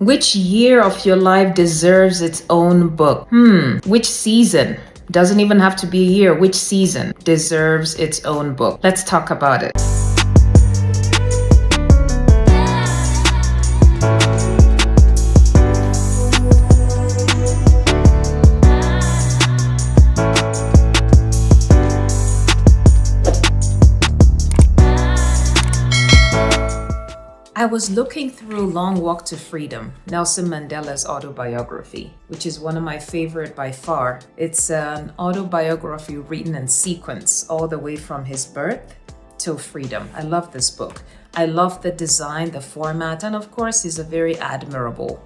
Which year of your life deserves its own book? Which season? Doesn't even have to be a year. Which season deserves its own book? Let's talk about it. I was looking through Long Walk to Freedom, Nelson Mandela's autobiography, which is one of my favorite by far. It's an autobiography written in sequence all the way from his birth till freedom. I love this book. I love the design, the format, and of course, he was a very admirable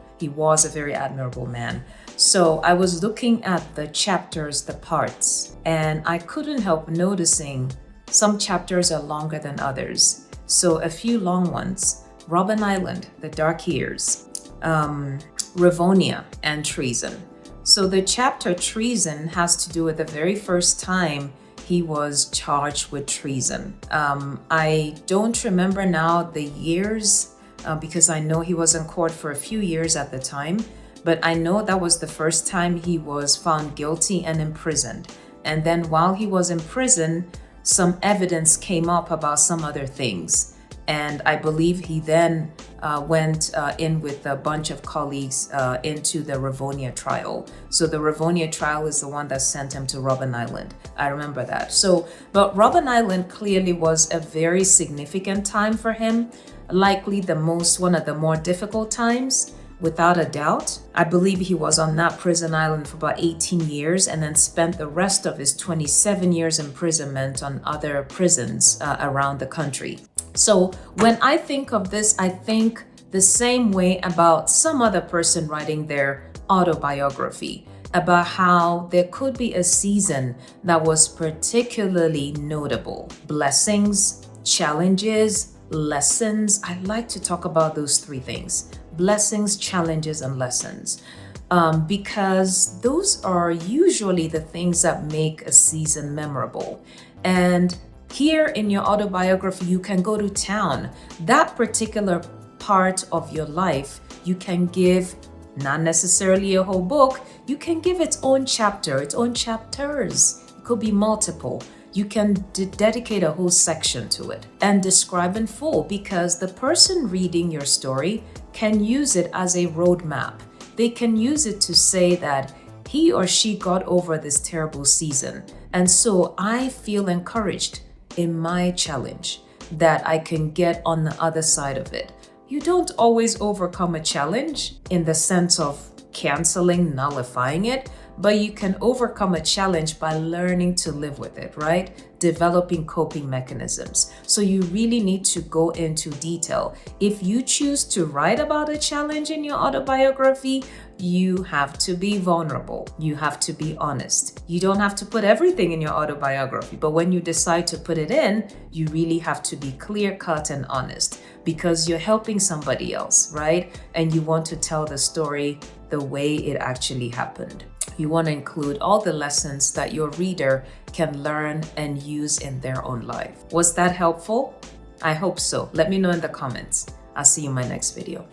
man. So I was looking at the chapters, the parts, and I couldn't help noticing some chapters are longer than others. So a few long ones. Robben Island, the Dark Years, Rivonia, and Treason. So the chapter Treason has to do with the very first time he was charged with treason. I don't remember now the years because I know he was in court for a few years at the time, but I know that was the first time he was found guilty and imprisoned. And then while he was in prison, some evidence came up about some other things. And I believe he then went in with a bunch of colleagues into the Rivonia trial. So the Rivonia trial is the one that sent him to Robben Island. I remember that. But Robben Island clearly was a very significant time for him, likely one of the more difficult times. Without a doubt. I believe he was on that prison island for about 18 years and then spent the rest of his 27 years imprisonment on other prisons around the country. So when I think of this, I think the same way about some other person writing their autobiography, about how there could be a season that was particularly notable. Blessings, challenges, lessons. I like to talk about those three things. Blessings, challenges, and lessons. Because those are usually the things that make a season memorable. And here in your autobiography, you can go to town. That particular part of your life, you can give not necessarily a whole book, you can give its own chapter, its own chapters. It could be multiple. You can dedicate a whole section to it and describe in full, because the person reading your story can use it as a roadmap. They can use it to say that he or she got over this terrible season. And so I feel encouraged in my challenge that I can get on the other side of it. You don't always overcome a challenge in the sense of canceling, nullifying it, but you can overcome a challenge by learning to live with it, right? Developing coping mechanisms. So you really need to go into detail. If you choose to write about a challenge in your autobiography, you have to be vulnerable. You have to be honest. You don't have to put everything in your autobiography, but when you decide to put it in, you really have to be clear-cut and honest, because you're helping somebody else, right? And you want to tell the story the way it actually happened. You want to include all the lessons that your reader can learn and use in their own life. Was that helpful? I hope so. Let me know in the comments. I'll see you in my next video.